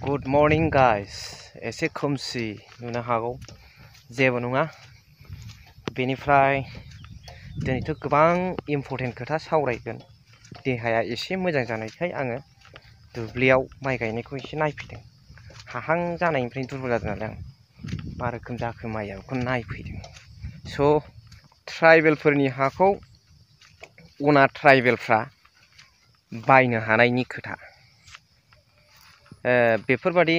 Good morning guys. एसे खोमसि नुनो हागौ जेबो नङा बेनिफ्राय दिनैथ' गोबां इम्परटेन्ट खोथा सावरायगोन देहाया एसे मोजां जानायखाय आङो दुब्लियाव माइ गायनायखौ एसे नायफैदों हाहां जानायनिफ्राय दुरबल जादों नालाय आं मा रोखोम जाखो माइया बेखौ नायफैदों स' ट्राइबेलफोरनि हाखौ अना ट्राइबेलफ्रा बायनो हानायनि खोथा बेफोरबादि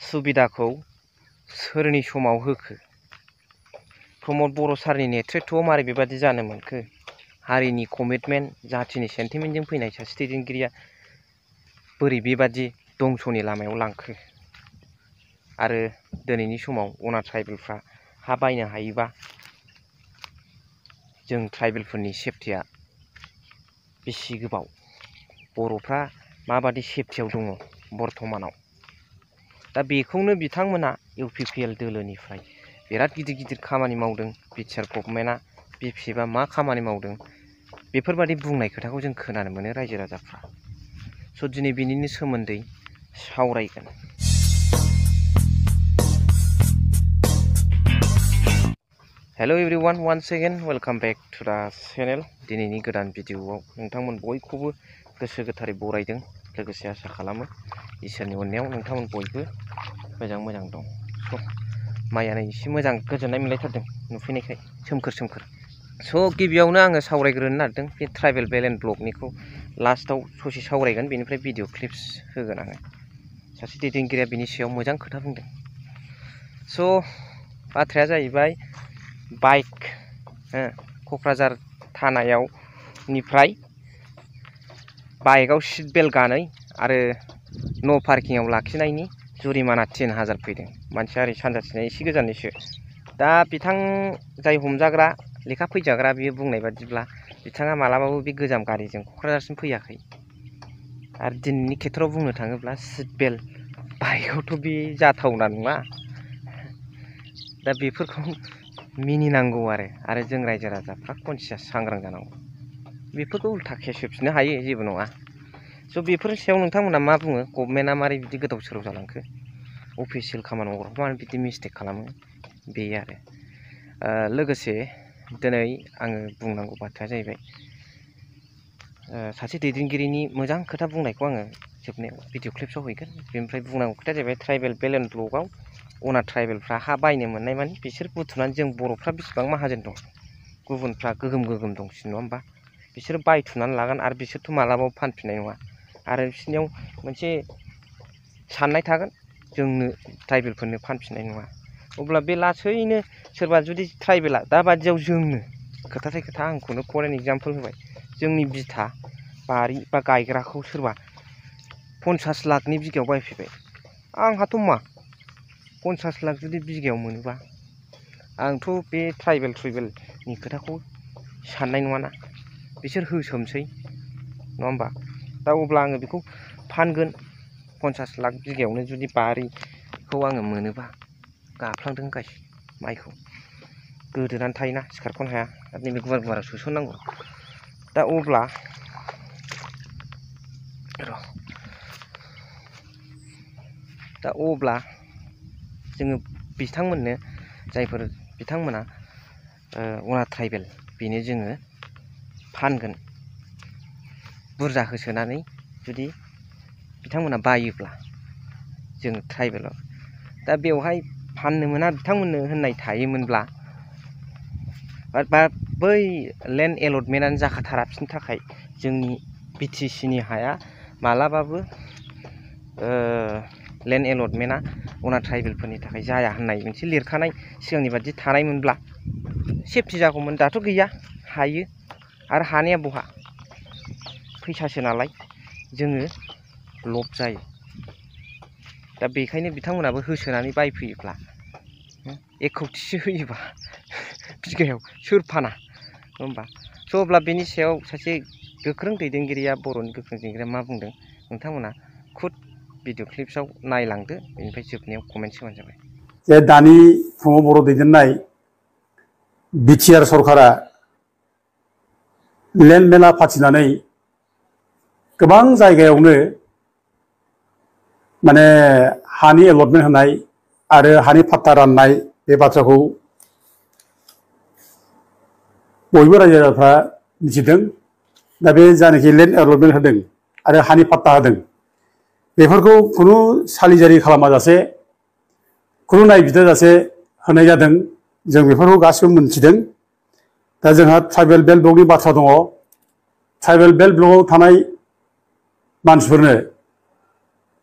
सुबिदाखौ सोरनि समाव होखो प्रमद बर' सारनि नेतृत्वआव मारै बेबादि जानो मोनखो हारिनि कमिटमेन्ट जाथिनि सेन्टिमेन्टजों फैनाय सासे दैदेनगिरिया बोरै बेबादि दंस'नि लामायाव लांखो आरो दिनैनि समाव अना ट्राइबेलफ्रा हा बायनो हायोबा जों ट्राइबेलफोरनि सेफटिया बेसे गोबाव बर'फ्रा माबादि सेफटियाव दङ बर्थमानाव दा बेखौनो बिथांमोना इउपिपिएल दोलोनिफ्राय बिराद गिदिर गिदिर खामानि मावदों बिटिआर गभर्नमेन्टआ बिपिएफआ मा खामानि मावदों बेफोरबादि बुंनाय खोथाखौ जों खोनानो मोनो रायजो राजाफ्रा स' दिनै बिनिनो सोमोन्दै सावरायगोन hello everyone once again welcome back to the channel दिनैनि गोदान भिडिअआव नोंथांमोन बयखौबो गोसो गोथारै बरायदों लोगोसे आसा खालामो इसोरनि अननायाव नोंथांमोन बयबो मोजां दं स' माइयानो एसे मोजां गोजोननाय मोनलायथारदों नुफैनायखाय सोमखोर सोमखोर स' गिबियावनो आङो सावरायग्रोनो नागिरदों बे ट्राइबेल बेलेन्ड ब्लगनिखौ लास्टआव ससे सावरायगोन बेनिफ्राय भिडिअ क्लिप्स होगोन आङो सासे दैदेनगिरिया बिनि सायाव मोजां खोथा बुंदों स' बाथ्राया जाहैबाय बाइक क'क्राझार थानायाव निफ्राय बाइकआव सीट बेल्ट गानै आरो न' पार्किंआव लाखिनायनि जुरिमाना 3000 फैदों मानसिया ओरै सानजाथिंजाय एसे गोजाननिसो दा बिथां जाय हमजाग्रा लेखा फैजाग्रा बियो बुंनाय बादिब्ला बिथाङा मालाबाबो बे गोजाम गारिजों क'क्राझारसिम फैयाखै आरो दिनैनि खेथ्रआव बुंनो थाङोब्ला सीट बेल्ट बाइकआवथ' बे जाथावना नङा दा बेफोरखौ मिनिनांगौ आरो जों रायजो राजाफ्रा कनसियास सांग्रां जानांगौ बेफोरखौ उल्था केस होफिननो हायो जेबो नङा स' बेफोरनि सायाव नोंथांमोना मा बुङो गभर्नमेन्टआ मारै बिदि गोदाव सोराव जालांखो अफिसियेल खामानि मावग्राफ्रा मानो बिदि मिस्टेक खालामो बे आरो लोगोसे दिनै आङो बुंनांगौ बाथ्राया जाहैबाय सासे दैदेनगिरिनि मोजां खोथा बुंनायखौ आङो जोबनायाव भिडिअ क्लिप्सआव हैगोन बेनिफ्राय बुंनांगौ खोथाया जाहैबाय ट्राइबेल बेलेन्ड ब्लगआव अना ट्राइबेलफ्रा हा बायनो मोननाय माने बिसोर बुथुमनानै जों बर'फ्रा बेसेबां माहाजोन दं गुबुनफ्रा गोगोम दंसिन नङा होमबा बिसोर बायथुमनानै लागोन आरो बिसोरथ' मालाबाबो फानफिननाय नङा आरो बिसोरनियाव मोनसे साननाय थागोन जोंनो ट्राइबेलफोरनो फानफिननाय नङा अब्ला बे लासैनो सोरबा जुदि ट्राइबेला दाबादियाव जोंनो खोथाथाय खोथा आंखौनो फर एन एग्जाम्पोल होबाय जोंनि बिथा बारि बा गायग्राखौ सोरबा 50 लाखनि बिगायाव बायफैबाय आंहाथ' मा 50 लाख जुदि बिगायाव मोनोबा आंथ' बे ट्राइबेलनि खोथाखौ साननाय नङाना बिसोर होसोमसै नङा होमबा दा अब्ला आङो बेखौ फानगोन 50 लाख बिगायावनो जुदि बारिखौ आङो मोनोबा गाफ्लांदों गाय माइखौ गोदोनानै थायोना सिखारख'नो हाया आरो नैबे गुवार सोसननांगौ दा अब्ला जोङो बिथांमोननो जायफोर बिथांमोना अना ट्राइबेल बेनो जोङो फानगोन बुरजा होसोनानै जुदि बिथांमोना बायोब्ला जों ट्राइबेलाव दा बेवहाय फाननो मोना बिथांमोननो होननाय थायोमोनब्ला बा बै लेन्ड एलटमेन्टआनो जाखाथारा बिसोरनि थाखाय जोंनि बिटिसिनि हाया मालाबाबो लेन्ड एलटमेन्टआ अना ट्राइबेलफोरनि थाखाय जाया होननाय मोनसे लिरखानाय सिगांनि बादि थानायमोनब्ला सेफटि जागौमोन दाथ' गैया हायो आरो हानाया बहा फैसासो नालाय जोङो लब जायो दा बेखायनो बिथांमोनाबो होसोनानै बायफैयोब्ला 1 कौटिसो होयोबा बिगायाव सोर फाना होमबा स' अब्ला बेनि सायाव सासे गोख्रों दैदेनगिरिया बर'नि गोख्रों दैदेनगिरिया मा बुंदों नोंथांमोना खुद भिडिअ क्लिप्सआव नायलांदो बेनिफ्राय जोबनायाव कमेन्ट होबानो जाबाय जे दानि फुङाव बर' दैदेननाय बिटिआर सरकारा लेन्ड मेला फाथिनानै गोबां जायगायावनो माने हानि एलटमेन्ट होनाय आरो हानि फाट्टा राननाय बे बाथ्राखौ बयबो रायजो राजाफ्रा मिथिदों। दा बे जानाखि लेन्ड एलटमेन्ट होदों आरो हानि फाट्टा होदों बेफोरखौ खुनु सालिजारि खालामाजासे खुनु नायबिजिराजासे होनाय जादों। जों बेफोरखौ गासिबो मोनथिदों। दा जोंहा ट्राइबेल बेल्ट ब्लकनि बाथ्रा दङ। ट्राइबेल बेल्ट ब्लकआव थानाय मानसिफोरनो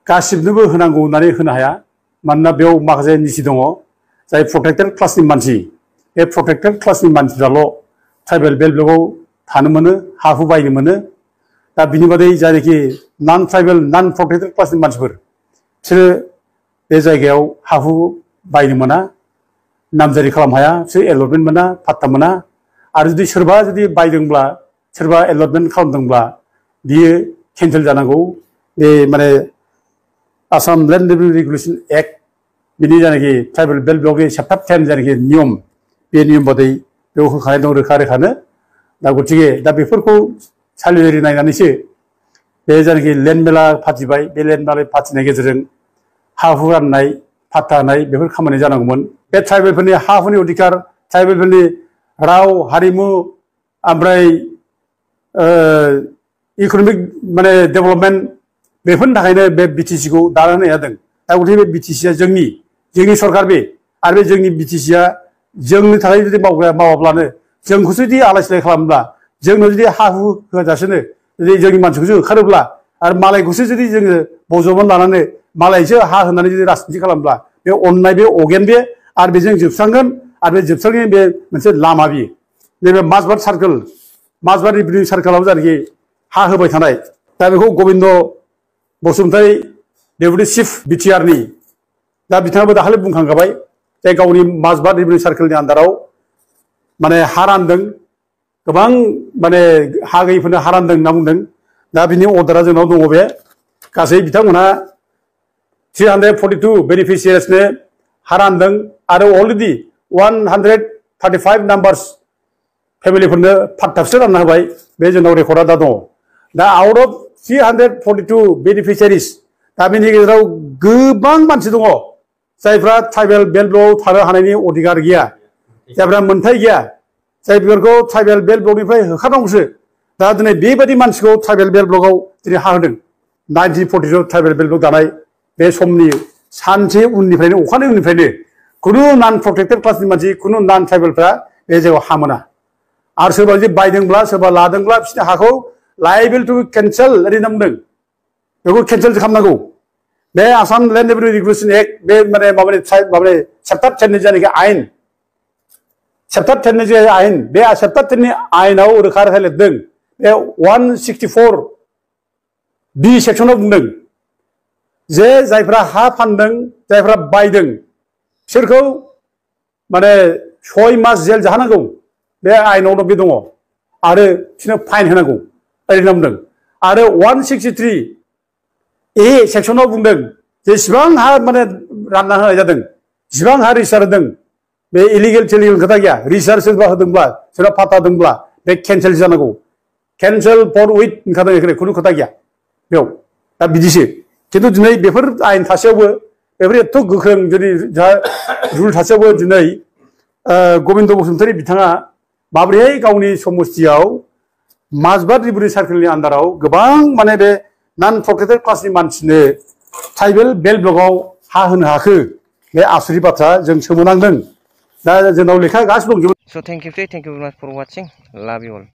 गासिबनोबो होनांगौ होननानै होनो हाया। मानोना बेयाव माखासे निसि दङ। जाय प्रटेक्टेड क्लासनि मानसि बे प्रटेक्टेड क्लासनि मानसिफ्राल' ट्राइबेल बेल्ट ब्लकआव थानो मोनो, हा हु बायनो मोनो। दा बिनि बादै जायनाखि नन ट्राइबेल नन प्रटेक्टेड क्लासनि मानसिफोर बिसोरो बे जायगायाव हा हु बायनो मोना, नामजारि खालामनो हाया, बिसोर एलटमेन्ट मोना, फाट्टा मोना। आरो जुदि सोरबा बायदोंब्ला सोरबा एलटमेन्ट खालामदोंब्ला बियो केन्सेल जानांगौ। बे माने आसाम लेन्ड रेगुलेसन एक्ट बिनि जायनाखि ट्राइबेल बेल्ट ब्लकनि चेप्टार 10 जायनाखि नियम बे नियम बादै बेयाव होखानाय दं रोखा रोखानो। दा गतिके दा बेफोरखौ सालिजारि नायनानैसो बे जायनाखि लेन्ड मेला फाथिबाय बे लेन्ड मेला फाथिनायनि गेजेरजों हा हु राननाय फाट्टा होनाय बेफोर खामानि जानांगौमोन। बे ट्राइबेलफोरनि हा हुनि अधिकार, ट्राइबेलफोरनि राव हारिमु ओमफ्राय इकनमिक माने डेभेलपमेन्ट बेफोरनि थाखायनो बे बिटिसिखौ दाना होनाय जादों। दा गतिके बे बिटिसिया जोंनि सरकार बे आरो बे जोंनि बिटिसिया जोंनि थाखाय जुदि मावाब्लानो जोंखौसो जुदि आलाय सिलाय खालामोब्ला जोंनो जुदि हा हु होजासेनो जुदि जोंनि मानसिखौसो होखारोब्ला आरो मालायखौसो जुदि जोङो बजबनानै लानानै मालायसो हा होनानै जुदि राजनिति खालामब्ला बे अननाय बे अगेन बे आरो बेजों जोबस्रांगोन। आरो बे जोबस्रांनायनि बे मोनसे लामा बियो नैबे माजबाद सार्कोल माजबाद रिभिनिउ सार्कोलाव जायनाखि हा होबाय थानाय। दा बेखौ गबिन्द बसुमतारी डेपुटि चिफ बिटिआरनि दा बिथाङाबो दाखालि बुंखांखाबाय जे गावनि माजबाद रिभिनिउ सार्कोलनि आन्दाराव माने हा रानदों, गोबां माने हा गैयिफोरनो हा रानदों होनना बुंदों। दा बिनि अर्डारा जोंनाव दङ। बे गासै बिथांमोनहा 342 बेनिफिसियारिसनो हा रानदों आरो अलरेडि 135 नाम्बार्स फेमिलिफोरनो फाट्टासो रानना होबाय। बे जोंनाव रेकर्डआ दा दङ। दा आउट अफ 342 बेनिफिसियारिस दा बेनि गेजेराव गोबां मानसि दङ जायफ्रा ट्राइबेल बेल्ट ब्लकआव थानो हानायनि अधिकार गैया, जायफ्रा मोन्थाय गैया, जायफोरखौ ट्राइबेल बेल्ट ब्लकनिफ्राय होखारनांगौसो। दा दिनै बेबायदि मानसिखौ ट्राइबेल बेल्ट ब्लकआव दिनै हा होदों। 1942 ट्राइबेल बेल्ट ब्लक दानाय बे समनि सानसे उननिफ्रायनो अखानायै उननिफ्रायनो खुनु नन प्रटेक्टेड क्लासनि मानसि खुनु नन ट्राइबेलफ्रा बे जायगायाव हा मोना। आरो सोरबा जुदि बायदोंब्ला सोरबा लादोंब्ला बिसोरनि हाखौ लायबेल टु केन्सेल ओरै होनना बुंदों। बेखौ केन्सेल खालामनांगौ। बे आसाम लेन्ड रेगुलेसन एक्ट बे माने माबानि चेप्टार 10 नि जायनाखि आयेन चेप्टार 10 नि जे आयेन बे चेप्टार 10 नि आयेनाव रोखा रोखा लिरदों। बे 164 बि सेक्सनाव बुंदों जे जायफ्रा हा फानदों जायफ्रा बायदों बिसोरखौ माने 6 मास जेल जाहोनांगौ। बे आयेनावनो बे दङ आरो बिसोरनो फाइन होनांगौ ओरै होनना बुंदों। आरो 163 ए सेक्सनाव बुंदों जेसेबां हा माने रानना होनाय जादों जेसेबां हा रिसार होदों बे इलिगेल टेलिगेल खोथा गैया। रिसार सोरबा होदोंब्ला सोरबा फाट्टा होदोंब्ला बे केन्सेल जानांगौ। केन्सेल फर उइथ ओंखारदों एखे खुनु खोथा गैया बेयाव। दा बिदिसो खिन्थु दिनै बेफोर आयेन थासेयावबो बेफोर एथ' गोख्रों जुदि रुल थासेयावबो दिनै गबिन्द बसुमतारी बिथाङा माबोरैहाय गावनि समस्तियाव माजबाद रिभिनिउ सार्कोलनि आन्दाराव गोबां माने बे नन प्रटेक्टेड क्लासनि मानसिनो ट्राइबेल बेल्ट ब्लकआव हा होनो हाखो बे आसुरित बाथ्रा जों सोमोनांदों। दा जोंनाव लेखा गासिबो दंजोबो। So thank you very much for watching. Love you all.